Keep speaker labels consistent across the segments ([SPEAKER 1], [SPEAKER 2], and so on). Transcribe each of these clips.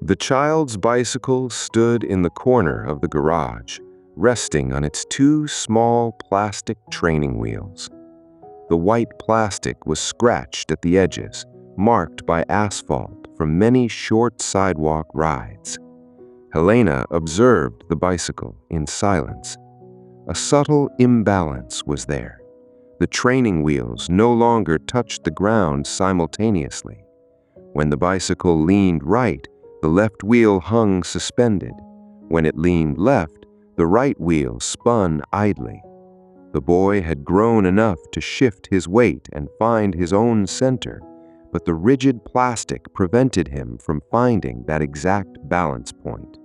[SPEAKER 1] The child's bicycle stood in the corner of the garage, resting on its two small plastic training wheels. The white plastic was scratched at the edges, marked by asphalt from many short sidewalk rides. Helena observed the bicycle in silence. A subtle imbalance was there. The training wheels no longer touched the ground simultaneously. When the bicycle leaned right, the left wheel hung suspended. When it leaned left, the right wheel spun idly. The boy had grown enough to shift his weight and find his own center, but the rigid plastic prevented him from finding that exact balance point.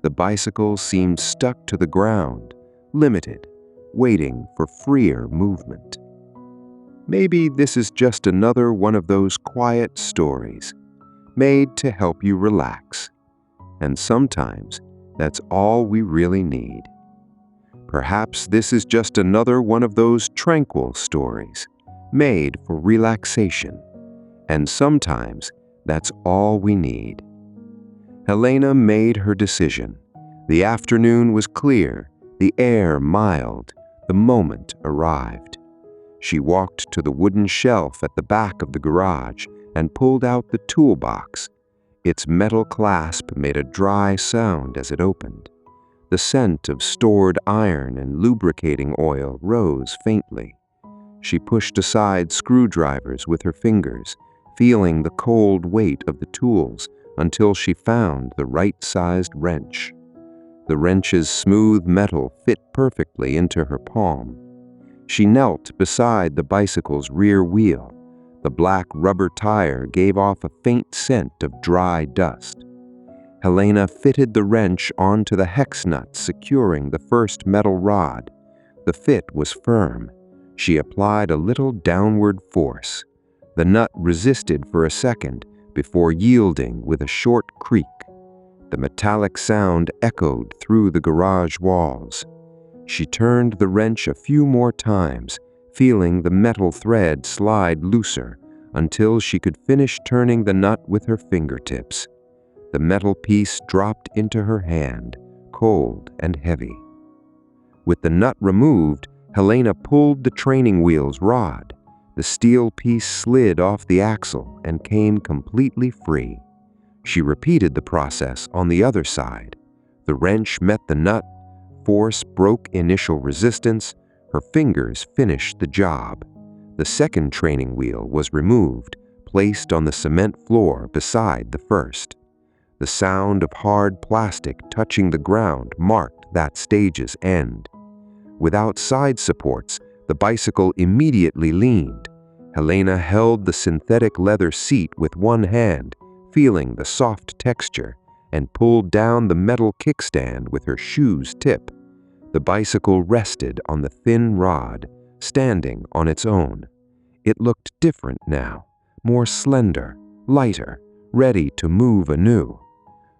[SPEAKER 1] The bicycle seemed stuck to the ground, limited, waiting for freer movement. Maybe this is just another one of those quiet stories, made to help you relax. And sometimes that's all we really need. Perhaps this is just another one of those tranquil stories, made for relaxation. And sometimes that's all we need. Helena made her decision. The afternoon was clear, the air mild, the moment arrived. She walked to the wooden shelf at the back of the garage and pulled out the toolbox. Its metal clasp made a dry sound as it opened. The scent of stored iron and lubricating oil rose faintly. She pushed aside screwdrivers with her fingers, feeling the cold weight of the tools until she found the right-sized wrench. The wrench's smooth metal fit perfectly into her palm. She knelt beside the bicycle's rear wheel. The black rubber tire gave off a faint scent of dry dust. Helena fitted the wrench onto the hex nut securing the first metal rod. The fit was firm. She applied a little downward force. The nut resisted for a second before yielding with a short creak. The metallic sound echoed through the garage walls. She turned the wrench a few more times, feeling the metal thread slide looser until she could finish turning the nut with her fingertips. The metal piece dropped into her hand, cold and heavy. With the nut removed, Helena pulled the training wheel's rod. The steel piece slid off the axle and came completely free. She repeated the process on the other side. The wrench met the nut, force broke initial resistance, her fingers finished the job. The second training wheel was removed, placed on the cement floor beside the first. The sound of hard plastic touching the ground marked that stage's end. Without side supports, the bicycle immediately leaned. Helena held the synthetic leather seat with one hand, feeling the soft texture, and pulled down the metal kickstand with her shoe's tip. The bicycle rested on the thin rod, standing on its own. It looked different now, more slender, lighter, ready to move anew.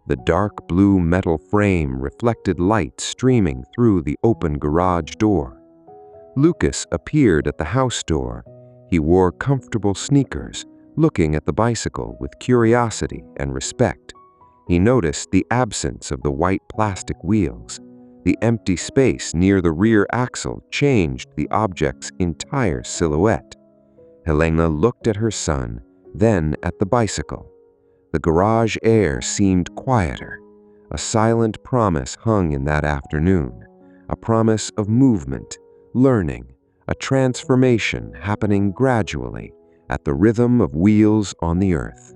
[SPEAKER 1] The dark blue metal frame reflected light streaming through the open garage door. Lucas appeared at the house door. He wore comfortable sneakers, looking at the bicycle with curiosity and respect. He noticed the absence of the white plastic wheels. The empty space near the rear axle changed the object's entire silhouette. Helena looked at her son, then at the bicycle. The garage air seemed quieter. A silent promise hung in that afternoon, a promise of movement, learning, a transformation happening gradually at the rhythm of wheels on the earth.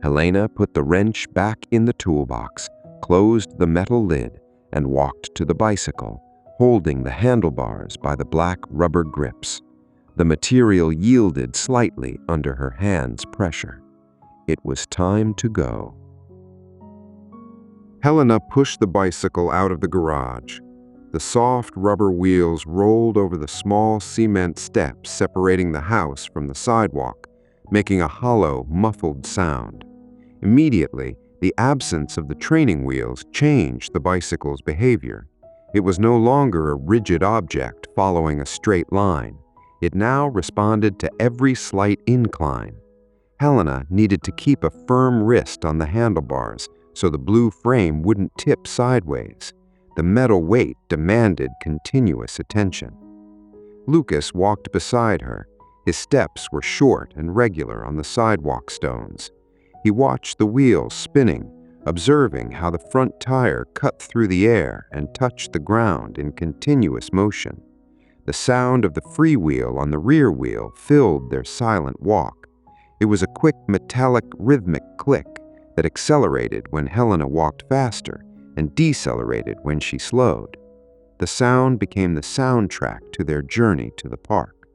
[SPEAKER 1] Helena put the wrench back in the toolbox, closed the metal lid, and walked to the bicycle, holding the handlebars by the black rubber grips. The material yielded slightly under her hand's pressure. It was time to go. Helena pushed the bicycle out of the garage. The soft rubber wheels rolled over the small cement steps separating the house from the sidewalk, making a hollow, muffled sound. Immediately, the absence of the training wheels changed the bicycle's behavior. It was no longer a rigid object following a straight line. It now responded to every slight incline. Helena needed to keep a firm wrist on the handlebars so the blue frame wouldn't tip sideways. The metal weight demanded continuous attention. Lucas walked beside her. His steps were short and regular on the sidewalk stones. He watched the wheels spinning, observing how the front tire cut through the air and touched the ground in continuous motion. The sound of the freewheel on the rear wheel filled their silent walk. It was a quick metallic rhythmic click that accelerated when Helena walked faster and decelerated when she slowed. The sound became the soundtrack to their journey to the park.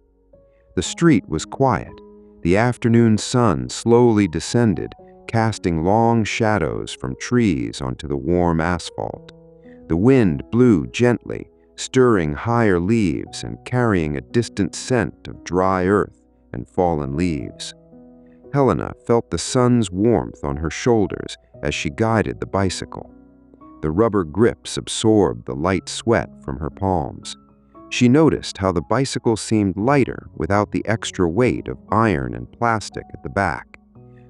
[SPEAKER 1] The street was quiet. The afternoon sun slowly descended, casting long shadows from trees onto the warm asphalt. The wind blew gently, stirring higher leaves and carrying a distant scent of dry earth and fallen leaves. Helena felt the sun's warmth on her shoulders as she guided the bicycle. The rubber grips absorbed the light sweat from her palms. She noticed how the bicycle seemed lighter without the extra weight of iron and plastic at the back.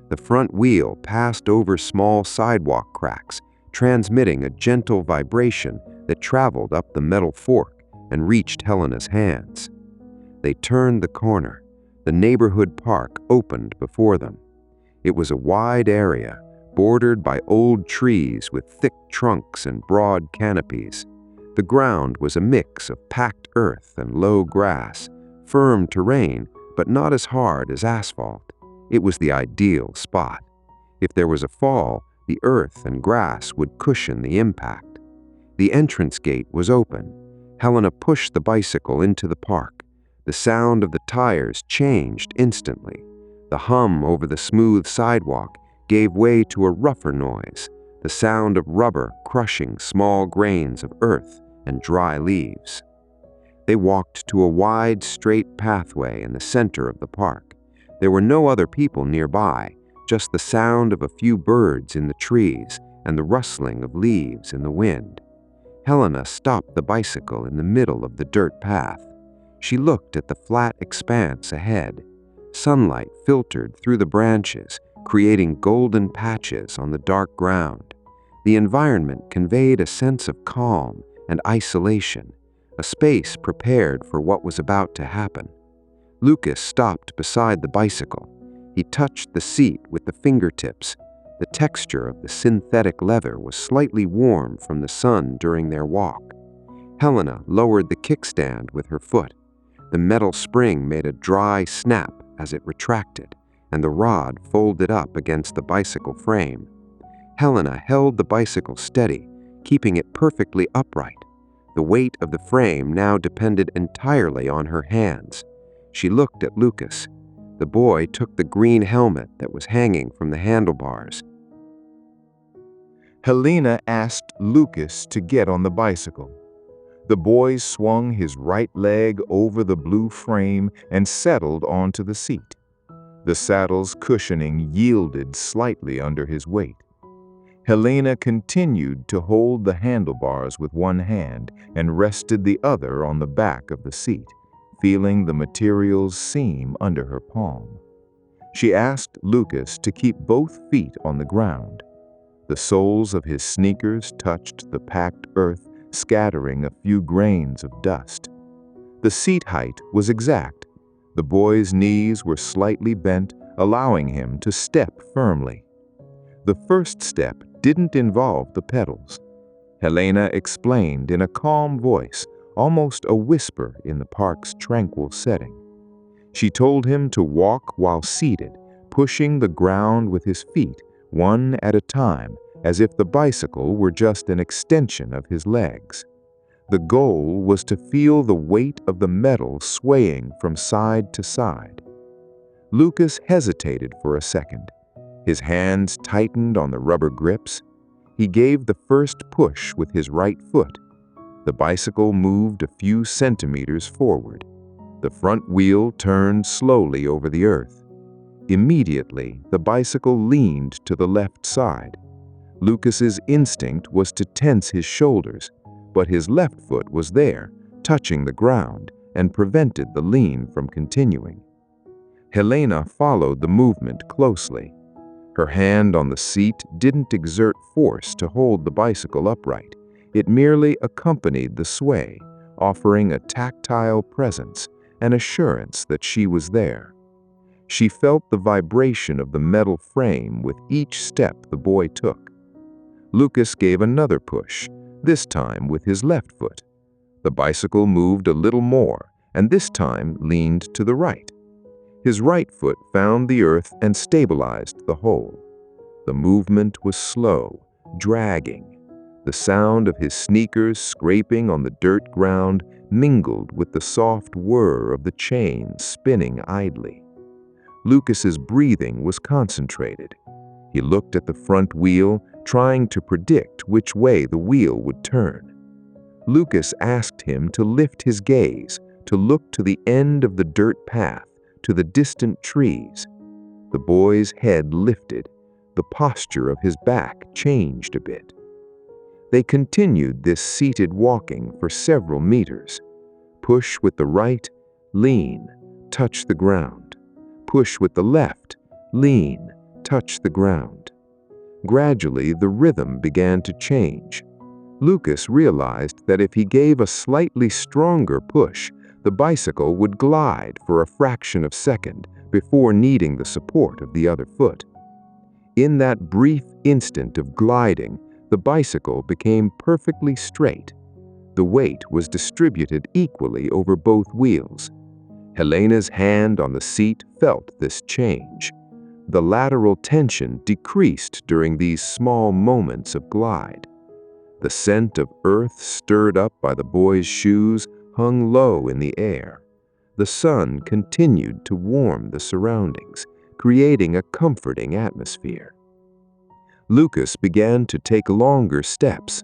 [SPEAKER 1] The front wheel passed over small sidewalk cracks, transmitting a gentle vibration that traveled up the metal fork and reached Helena's hands. They turned the corner. The neighborhood park opened before them. It was a wide area, bordered by old trees with thick trunks and broad canopies. The ground was a mix of packed earth and low grass, firm terrain, but not as hard as asphalt. It was the ideal spot. If there was a fall, the earth and grass would cushion the impact. The entrance gate was open. Helena pushed the bicycle into the park. The sound of the tires changed instantly. The hum over the smooth sidewalk gave way to a rougher noise, the sound of rubber crushing small grains of earth and dry leaves. They walked to a wide, straight pathway in the center of the park. There were no other people nearby, just the sound of a few birds in the trees and the rustling of leaves in the wind. Helena stopped the bicycle in the middle of the dirt path. She looked at the flat expanse ahead. Sunlight filtered through the branches, creating golden patches on the dark ground. The environment conveyed a sense of calm and isolation, a space prepared for what was about to happen. Lucas stopped beside the bicycle. He touched the seat with the fingertips. The texture of the synthetic leather was slightly warm from the sun during their walk. Helena lowered the kickstand with her foot. The metal spring made a dry snap as it retracted, and the rod folded up against the bicycle frame. Helena held the bicycle steady, keeping it perfectly upright. The weight of the frame now depended entirely on her hands. She looked at Lucas. The boy took the green helmet that was hanging from the handlebars.
[SPEAKER 2] Helena asked Lucas to get on the bicycle. The boy swung his right leg over the blue frame and settled onto the seat. The saddle's cushioning yielded slightly under his weight. Helena continued to hold the handlebars with one hand and rested the other on the back of the seat, feeling the material's seam under her palm. She asked Lucas to keep both feet on the ground. The soles of his sneakers touched the packed earth, scattering a few grains of dust. The seat height was exact. The boy's knees were slightly bent, allowing him to step firmly. The first step didn't involve the pedals. Helena explained in a calm voice, almost a whisper in the park's tranquil setting. She told him to walk while seated, pushing the ground with his feet, one at a time, as if the bicycle were just an extension of his legs. The goal was to feel the weight of the metal swaying from side to side. Lucas hesitated for a second. His hands tightened on the rubber grips. He gave the first push with his right foot. The bicycle moved a few centimeters forward. The front wheel turned slowly over the earth. Immediately, the bicycle leaned to the left side. Lucas's instinct was to tense his shoulders, but his left foot was there, touching the ground, and prevented the lean from continuing. Helena followed the movement closely. Her hand on the seat didn't exert force to hold the bicycle upright. It merely accompanied the sway, offering a tactile presence, an assurance that she was there. She felt the vibration of the metal frame with each step the boy took. Lucas gave another push, this time with his left foot. The bicycle moved a little more, and this time leaned to the right. His right foot found the earth and stabilized the whole. The movement was slow, dragging. The sound of his sneakers scraping on the dirt ground mingled with the soft whir of the chain spinning idly. Lucas's breathing was concentrated. He looked at the front wheel, trying to predict which way the wheel would turn. Lucas asked him to lift his gaze, to look to the end of the dirt path, to the distant trees. The boy's head lifted. The posture of his back changed a bit. They continued this seated walking for several meters. Push with the right, lean, touch the ground. Push with the left, lean, touch the ground. Gradually, the rhythm began to change. Lucas realized that if he gave a slightly stronger push, the bicycle would glide for a fraction of a second before needing the support of the other foot. In that brief instant of gliding, the bicycle became perfectly straight. The weight was distributed equally over both wheels. Helena's hand on the seat felt this change. The lateral tension decreased during these small moments of glide. The scent of earth stirred up by the boy's shoes hung low in the air. The sun continued to warm the surroundings, creating a comforting atmosphere. Lucas began to take longer steps.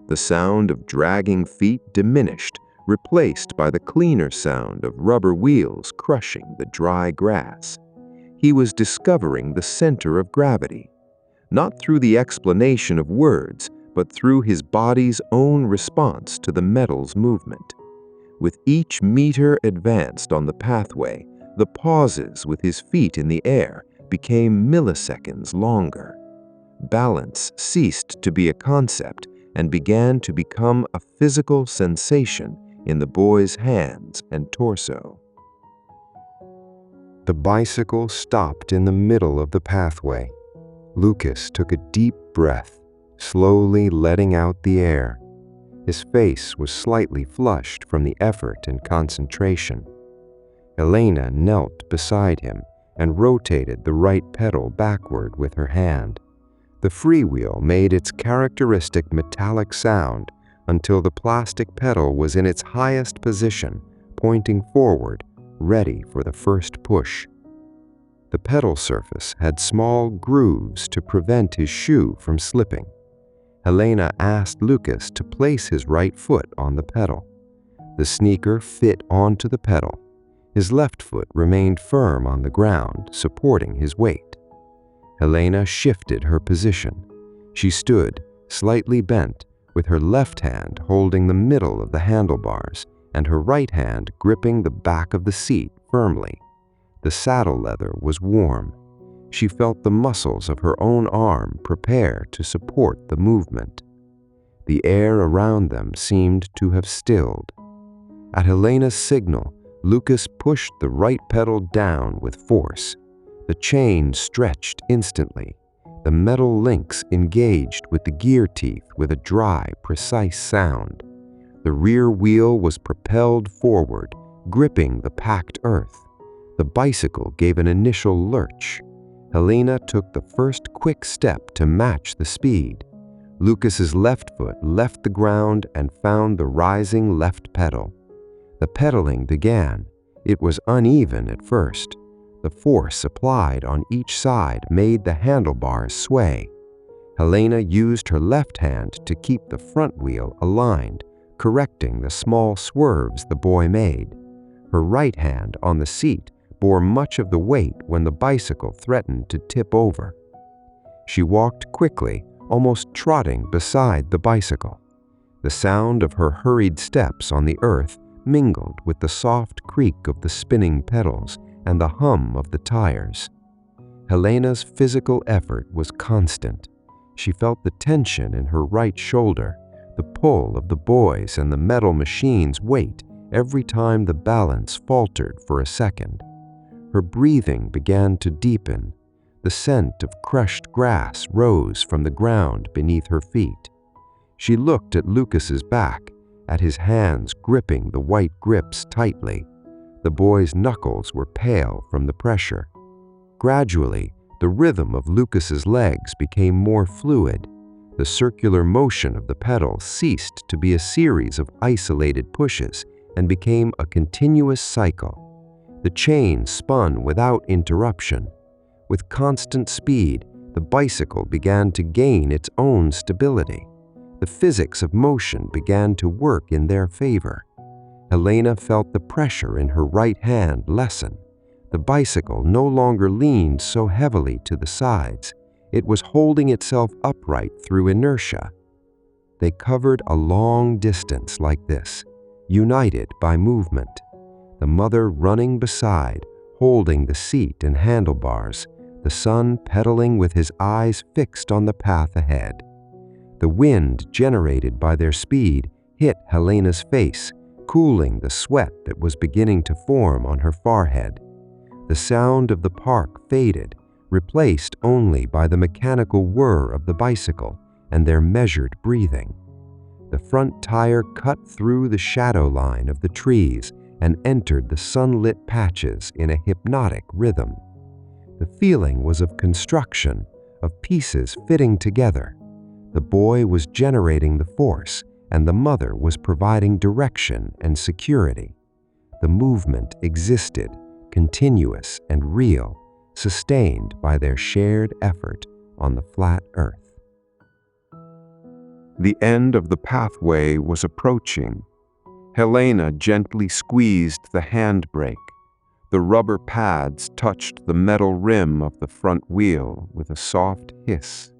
[SPEAKER 2] The sound of dragging feet diminished, replaced by the cleaner sound of rubber wheels crushing the dry grass. He was discovering the center of gravity, not through the explanation of words, but through his body's own response to the metal's movement. With each meter advanced on the pathway, the pauses with his feet in the air became milliseconds longer. Balance ceased to be a concept and began to become a physical sensation in the boy's hands and torso.
[SPEAKER 1] The bicycle stopped in the middle of the pathway. Lucas took a deep breath, slowly letting out the air. His face was slightly flushed from the effort and concentration. Helena knelt beside him and rotated the right pedal backward with her hand. The freewheel made its characteristic metallic sound until the plastic pedal was in its highest position, pointing forward, ready for the first push. The pedal surface had small grooves to prevent his shoe from slipping. Helena asked Lucas to place his right foot on the pedal. The sneaker fit onto the pedal. His left foot remained firm on the ground, supporting his weight. Helena shifted her position. She stood, slightly bent, with her left hand holding the middle of the handlebars and her right hand gripping the back of the seat firmly. The saddle leather was warm. She felt the muscles of her own arm prepare to support the movement. The air around them seemed to have stilled. At Helena's signal, Lucas pushed the right pedal down with force. The chain stretched instantly. The metal links engaged with the gear teeth with a dry, precise sound. The rear wheel was propelled forward, gripping the packed earth. The bicycle gave an initial lurch. Helena took the first quick step to match the speed. Lucas's left foot left the ground and found the rising left pedal. The pedaling began. It was uneven at first. The force applied on each side made the handlebars sway. Helena used her left hand to keep the front wheel aligned, correcting the small swerves the boy made. Her right hand on the seat bore much of the weight when the bicycle threatened to tip over. She walked quickly, almost trotting beside the bicycle. The sound of her hurried steps on the earth mingled with the soft creak of the spinning pedals and the hum of the tires. Helena's physical effort was constant. She felt the tension in her right shoulder, the pull of the boys and the metal machine's weight every time the balance faltered for a second. Her breathing began to deepen. The scent of crushed grass rose from the ground beneath her feet. She looked at Lucas's back, at his hands gripping the white grips tightly. The boy's knuckles were pale from the pressure. Gradually, the rhythm of Lucas's legs became more fluid. The circular motion of the pedal ceased to be a series of isolated pushes and became a continuous cycle. The chain spun without interruption. With constant speed, the bicycle began to gain its own stability. The physics of motion began to work in their favor. Helena felt the pressure in her right hand lessen. The bicycle no longer leaned so heavily to the sides. It was holding itself upright through inertia. They covered a long distance like this, united by movement. The mother running beside, holding the seat and handlebars, the son pedaling with his eyes fixed on the path ahead. The wind generated by their speed hit Helena's face, cooling the sweat that was beginning to form on her forehead. The sound of the park faded, replaced only by the mechanical whir of the bicycle and their measured breathing. The front tire cut through the shadow line of the trees and entered the sunlit patches in a hypnotic rhythm. The feeling was of construction, of pieces fitting together. The boy was generating the force, and the mother was providing direction and security. The movement existed, continuous and real, sustained by their shared effort on the flat earth.
[SPEAKER 2] The end of the pathway was approaching. Helena gently squeezed the handbrake. The rubber pads touched the metal rim of the front wheel with a soft hiss.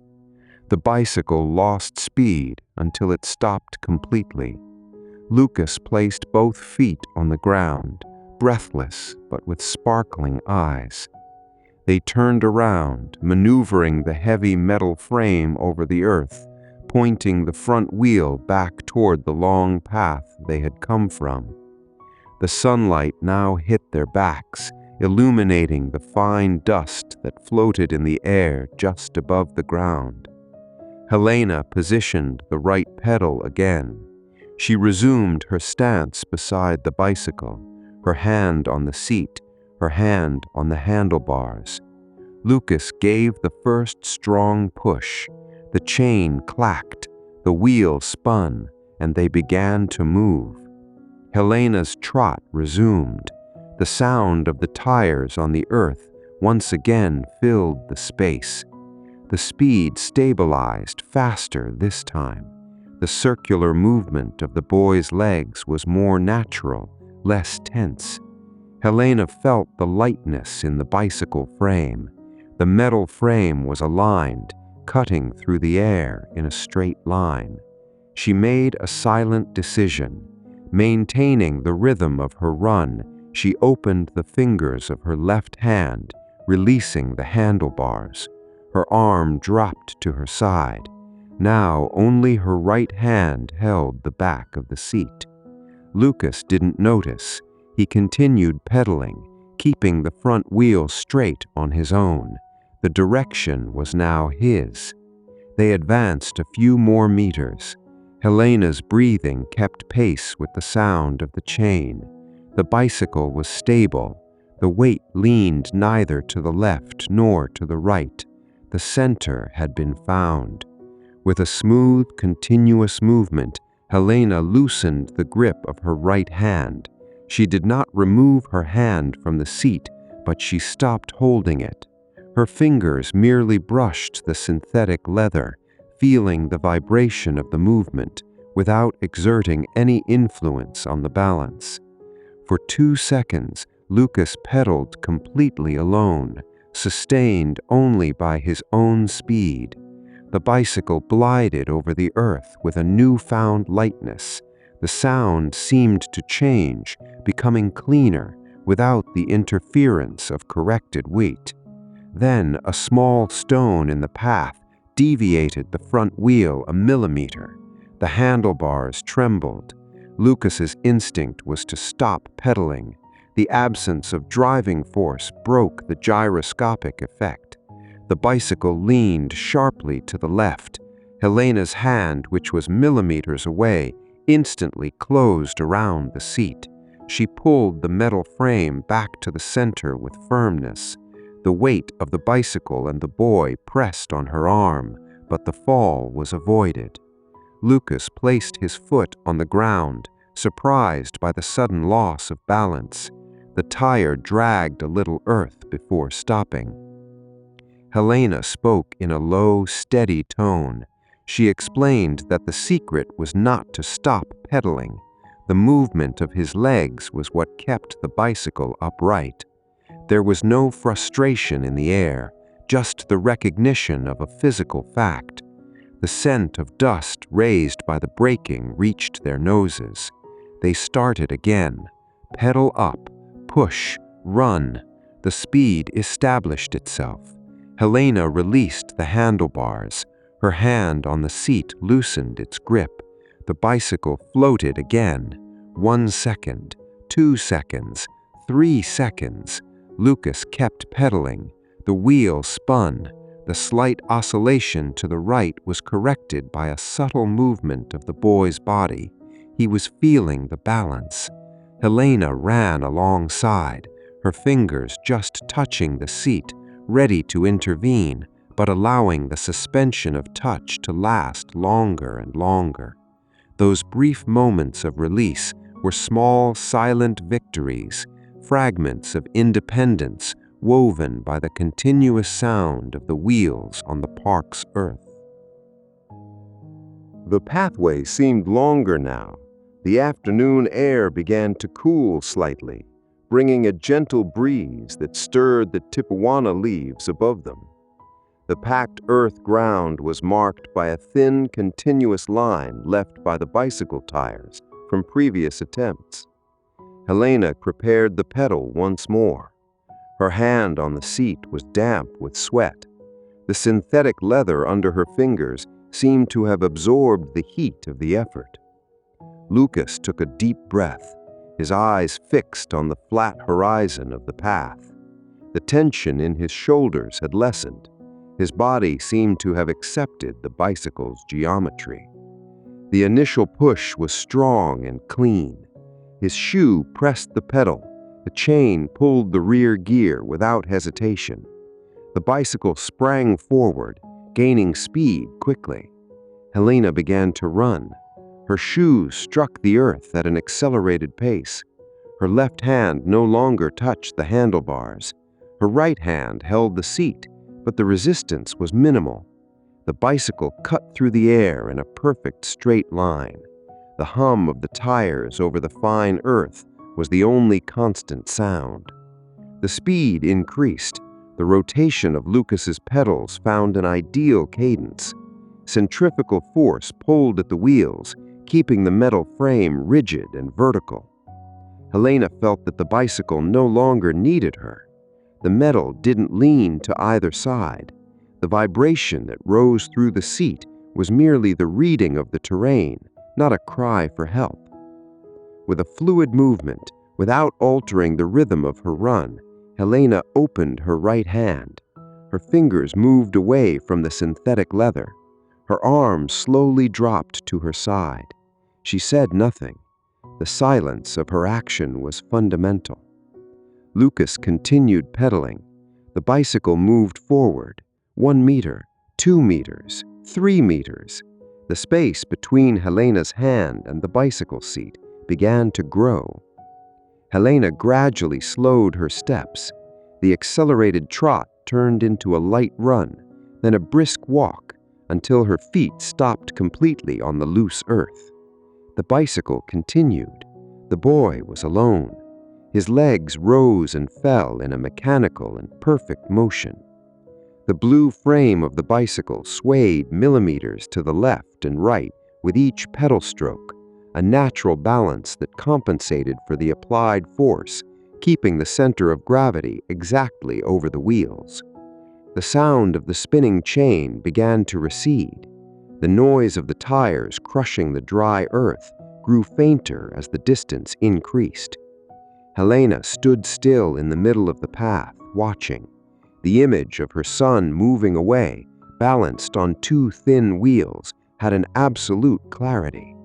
[SPEAKER 2] The bicycle lost speed until it stopped completely. Lucas placed both feet on the ground, breathless but with sparkling eyes. They turned around, maneuvering the heavy metal frame over the earth, pointing the front wheel back toward the long path they had come from. The sunlight now hit their backs, illuminating the fine dust that floated in the air just above the ground. Helena positioned the right pedal again. She resumed her stance beside the bicycle, her hand on the seat, her hand on the handlebars. Lucas gave the first strong push. The chain clacked, the wheel spun, and they began to move. Helena's trot resumed. The sound of the tires on the earth once again filled the space. The speed stabilized faster this time. The circular movement of the boy's legs was more natural, less tense. Helena felt the lightness in the bicycle frame. The metal frame was aligned, cutting through the air in a straight line. She made a silent decision. Maintaining the rhythm of her run, she opened the fingers of her left hand, releasing the handlebars. Her arm dropped to her side. Now only her right hand held the back of the seat. Lucas didn't notice. He continued pedaling, keeping the front wheel straight on his own. The direction was now his. They advanced a few more meters. Helena's breathing kept pace with the sound of the chain. The bicycle was stable. The weight leaned neither to the left nor to the right. The center had been found. With a smooth, continuous movement, Helena loosened the grip of her right hand. She did not remove her hand from the seat, but she stopped holding it. Her fingers merely brushed the synthetic leather, feeling the vibration of the movement without exerting any influence on the balance. For 2 seconds, Lucas pedaled completely alone, sustained only by his own speed. The bicycle glided over the earth with a newfound lightness. The sound seemed to change, becoming cleaner, without the interference of corrected weight.
[SPEAKER 1] Then a small stone in the path deviated the front wheel a millimeter. The handlebars trembled. Lucas's instinct was to stop pedaling. The absence of driving force broke the gyroscopic effect. The bicycle leaned sharply to the left. Helena's hand, which was millimeters away, instantly closed around the seat. She pulled the metal frame back to the center with firmness. The weight of the bicycle and the boy pressed on her arm, but the fall was avoided. Lucas placed his foot on the ground, surprised by the sudden loss of balance. The tire dragged a little earth before stopping. Helena spoke in a low, steady tone. She explained that the secret was not to stop pedaling. The movement of his legs was what kept the bicycle upright. There was no frustration in the air, just the recognition of a physical fact. The scent of dust raised by the braking reached their noses. They started again. Pedal up, push, run. The speed established itself. Helena released the handlebars. Her hand on the seat loosened its grip. The bicycle floated again. 1 second, 2 seconds, 3 seconds. Lucas kept pedaling. The wheel spun. The slight oscillation to the right was corrected by a subtle movement of the boy's body. He was feeling the balance. Helena ran alongside, her fingers just touching the seat, ready to intervene, but allowing the suspension of touch to last longer and longer. Those brief moments of release were small, silent victories, fragments of independence woven by the continuous sound of the wheels on the park's earth.
[SPEAKER 2] The pathway seemed longer now. The afternoon air began to cool slightly, bringing a gentle breeze that stirred the tipuana leaves above them. The packed earth ground was marked by a thin, continuous line left by the bicycle tires from previous attempts. Helena prepared the pedal once more. Her hand on the seat was damp with sweat. The synthetic leather under her fingers seemed to have absorbed the heat of the effort. Lucas took a deep breath, his eyes fixed on the flat horizon of the path. The tension in his shoulders had lessened. His body seemed to have accepted the bicycle's geometry. The initial push was strong and clean. His shoe pressed the pedal. The chain pulled the rear gear without hesitation. The bicycle sprang forward, gaining speed quickly. Helena began to run. Her shoes struck the earth at an accelerated pace. Her left hand no longer touched the handlebars. Her right hand held the seat, but the resistance was minimal. The bicycle cut through the air in a perfect straight line. The hum of the tires over the fine earth was the only constant sound. The speed increased. The rotation of Lucas's pedals found an ideal cadence. Centrifugal force pulled at the wheels, keeping the metal frame rigid and vertical. Helena felt that the bicycle no longer needed her. The metal didn't lean to either side. The vibration that rose through the seat was merely the reading of the terrain, not a cry for help. With a fluid movement, without altering the rhythm of her run, Helena opened her right hand. Her fingers moved away from the synthetic leather. Her arm slowly dropped to her side. She said nothing. The silence of her action was fundamental. Lucas continued pedaling. The bicycle moved forward, 1 meter, 2 meters, 3 meters. The space between Helena's hand and the bicycle seat began to grow. Helena gradually slowed her steps. The accelerated trot turned into a light run, then a brisk walk, until her feet stopped completely on the loose earth. The bicycle continued. The boy was alone. His legs rose and fell in a mechanical and perfect motion. The blue frame of the bicycle swayed millimeters to the left and right with each pedal stroke, a natural balance that compensated for the applied force, keeping the center of gravity exactly over the wheels.
[SPEAKER 1] The sound of the spinning chain began to recede. The noise of the tires crushing the dry earth grew fainter as the distance increased. Helena stood still in the middle of the path, watching. The image of her son moving away, balanced on two thin wheels, had an absolute clarity.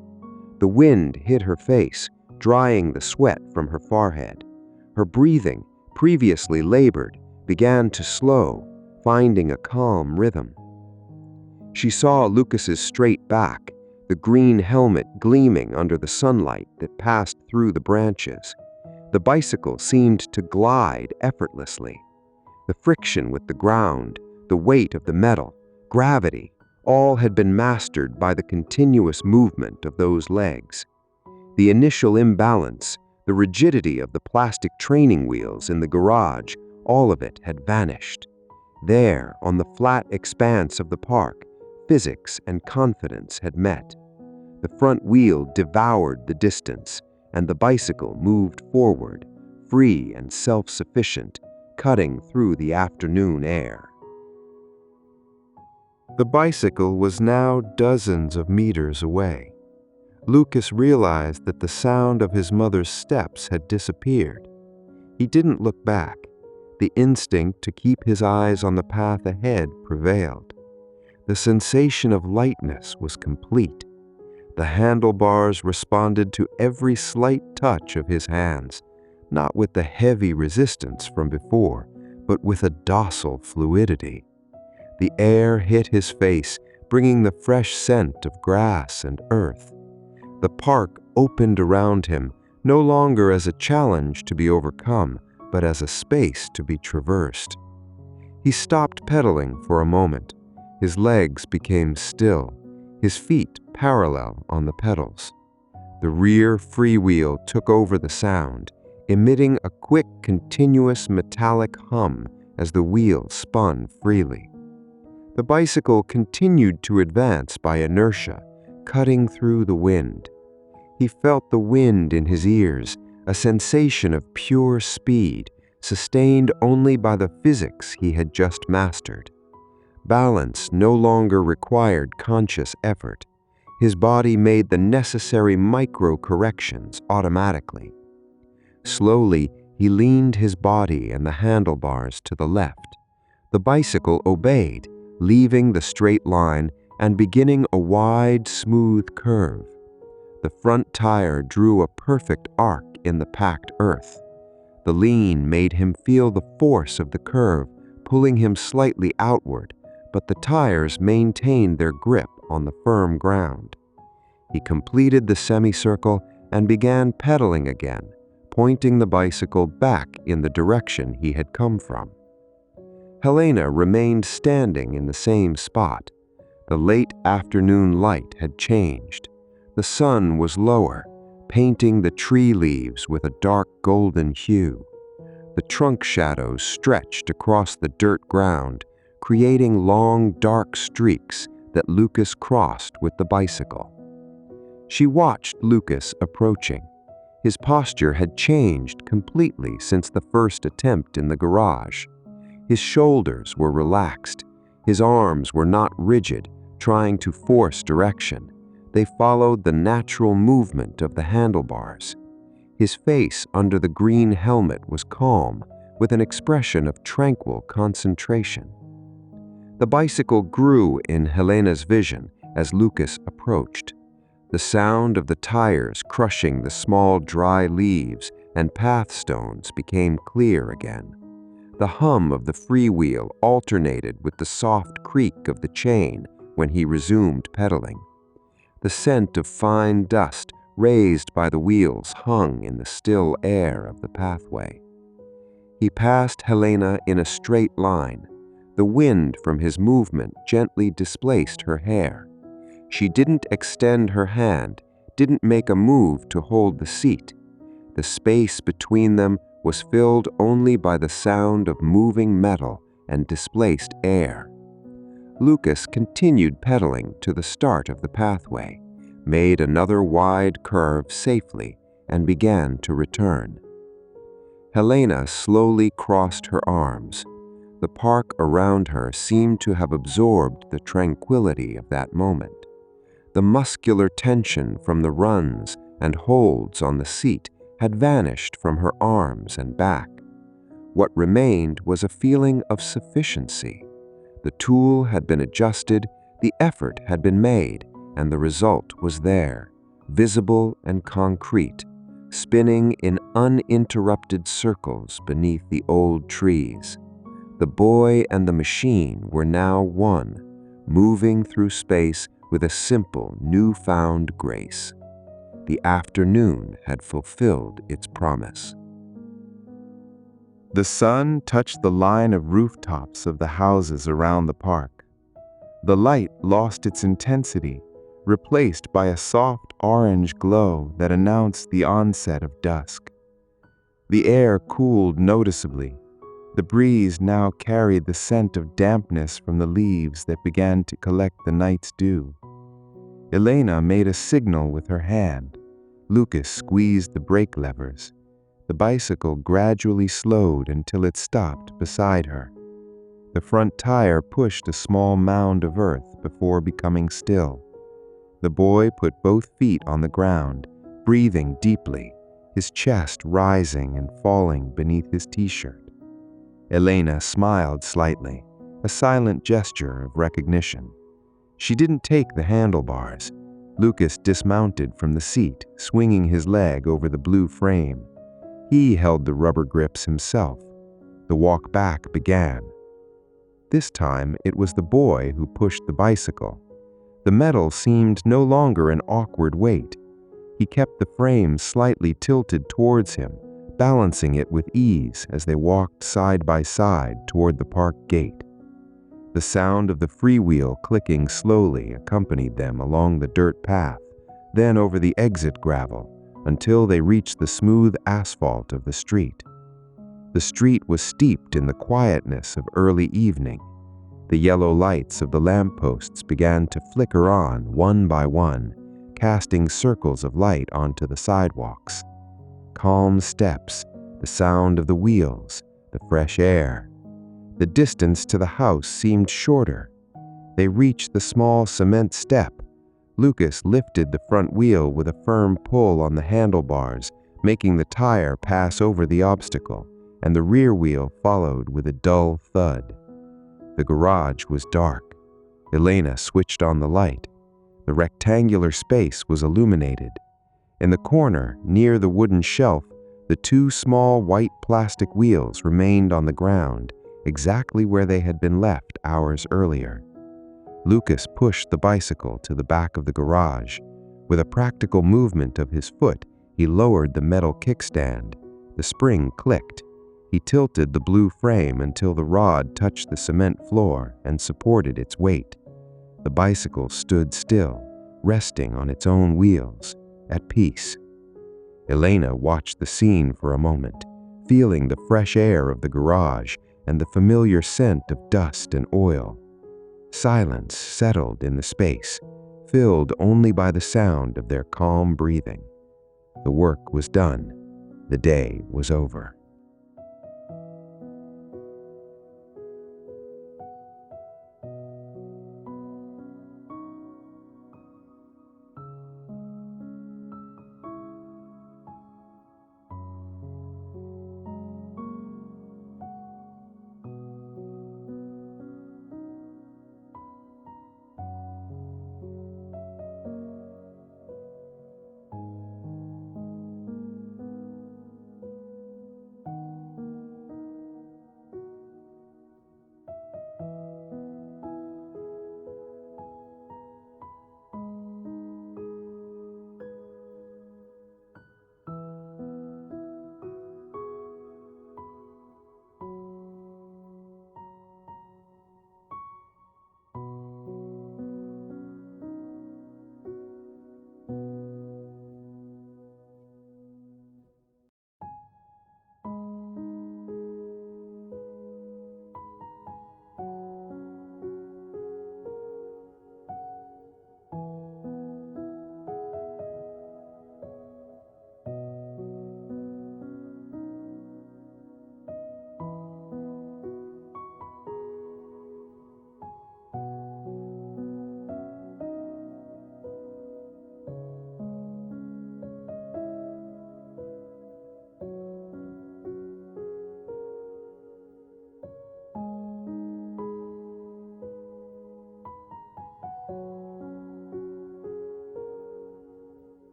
[SPEAKER 1] The wind hit her face, drying the sweat from her forehead. Her breathing, previously labored, began to slow, finding a calm rhythm. She saw Lucas's straight back, the green helmet gleaming under the sunlight that passed through the branches. The bicycle seemed to glide effortlessly. The friction with the ground, the weight of the metal, gravity, all had been mastered by the continuous movement of those legs. The initial imbalance, the rigidity of the plastic training wheels in the garage, all of it had vanished. There, on the flat expanse of the park, physics and confidence had met. The front wheel devoured the distance, and the bicycle moved forward, free and self-sufficient, cutting through the afternoon air. The bicycle was now dozens of meters away. Lucas realized that the sound of his mother's steps had disappeared. He didn't look back. The instinct to keep his eyes on the path ahead prevailed. The sensation of lightness was complete. The handlebars responded to every slight touch of his hands, not with the heavy resistance from before, but with a docile fluidity. The air hit his face, bringing the fresh scent of grass and earth. The park opened around him, no longer as a challenge to be overcome, but as a space to be traversed. He stopped pedaling for a moment. His legs became still, his feet parallel on the pedals. The rear freewheel took over the sound, emitting a quick, continuous metallic hum as the wheel spun freely. The bicycle continued to advance by inertia, cutting through the wind. He felt the wind in his ears, a sensation of pure speed, sustained only by the physics he had just mastered. Balance no longer required conscious effort. His body made the necessary micro-corrections automatically. Slowly, he leaned his body and the handlebars to the left. The bicycle obeyed, leaving the straight line and beginning a wide, smooth curve. The front tire drew a perfect arc in the packed earth. The lean made him feel the force of the curve, pulling him slightly outward, but the tires maintained their grip on the firm ground. He completed the semicircle and began pedaling again, pointing the bicycle back in the direction he had come from. Helena remained standing in the same spot. The late afternoon light had changed. The sun was lower, painting the tree leaves with a dark golden hue. The trunk shadows stretched across the dirt ground, creating long, dark streaks that Lucas crossed with the bicycle. She watched Lucas approaching. His posture had changed completely since the first attempt in the garage. His shoulders were relaxed. His arms were not rigid, trying to force direction. They followed the natural movement of the handlebars. His face under the green helmet was calm, with an expression of tranquil concentration. The bicycle grew in Helena's vision as Lucas approached. The sound of the tires crushing the small dry leaves and path stones became clear again. The hum of the freewheel alternated with the soft creak of the chain when he resumed pedaling. The scent of fine dust raised by the wheels hung in the still air of the pathway. He passed Helena in a straight line. The wind from his movement gently displaced her hair. She didn't extend her hand, didn't make a move to hold the seat. The space between them was filled only by the sound of moving metal and displaced air. Lucas continued pedaling to the start of the pathway, made another wide curve safely, and began to return. Helena slowly crossed her arms. The park around her seemed to have absorbed the tranquility of that moment. The muscular tension from the runs and holds on the seat had vanished from her arms and back. What remained was a feeling of sufficiency. The tool had been adjusted, the effort had been made, and the result was there, visible and concrete, spinning in uninterrupted circles beneath the old trees. The boy and the machine were now one, moving through space with a simple, newfound grace. The afternoon had fulfilled its promise.
[SPEAKER 2] The sun touched the line of rooftops of the houses around the park. The light lost its intensity, replaced by a soft orange glow that announced the onset of dusk. The air cooled noticeably. The breeze now carried the scent of dampness from the leaves that began to collect the night's dew. Helena made a signal with her hand. Lucas squeezed the brake levers. The bicycle gradually slowed until it stopped beside her. The front tire pushed a small mound of earth before becoming still. The boy put both feet on the ground, breathing deeply, his chest rising and falling beneath his t-shirt. Helena smiled slightly, a silent gesture of recognition. She didn't take the handlebars. Lucas dismounted from the seat, swinging his leg over the blue frame. He held the rubber grips himself. The walk back began. This time, it was the boy who pushed the bicycle. The metal seemed no longer an awkward weight. He kept the frame slightly tilted towards him, balancing it with ease as they walked side by side toward the park gate. The sound of the freewheel clicking slowly accompanied them along the dirt path, then over the exit gravel, until they reached the smooth asphalt of the street. The street was steeped in the quietness of early evening. The yellow lights of the lampposts began to flicker on one by one, casting circles of light onto the sidewalks. Calm steps, the sound of the wheels, the fresh air. The distance to the house seemed shorter. They reached the small cement step. Lucas lifted the front wheel with a firm pull on the handlebars, making the tire pass over the obstacle, and the rear wheel followed with a dull thud. The garage was dark. Helena switched on the light. The rectangular space was illuminated. In the corner, near the wooden shelf, the two small white plastic wheels remained on the ground, exactly where they had been left hours earlier. Lucas pushed the bicycle to the back of the garage. With a practical movement of his foot, he lowered the metal kickstand. The spring clicked. He tilted the blue frame until the rod touched the cement floor and supported its weight. The bicycle stood still, resting on its own wheels, at peace. Helena watched the scene for a moment, feeling the fresh air of the garage and the familiar scent of dust and oil. Silence settled in the space, filled only by the sound of their calm breathing. The work was done. The day was over.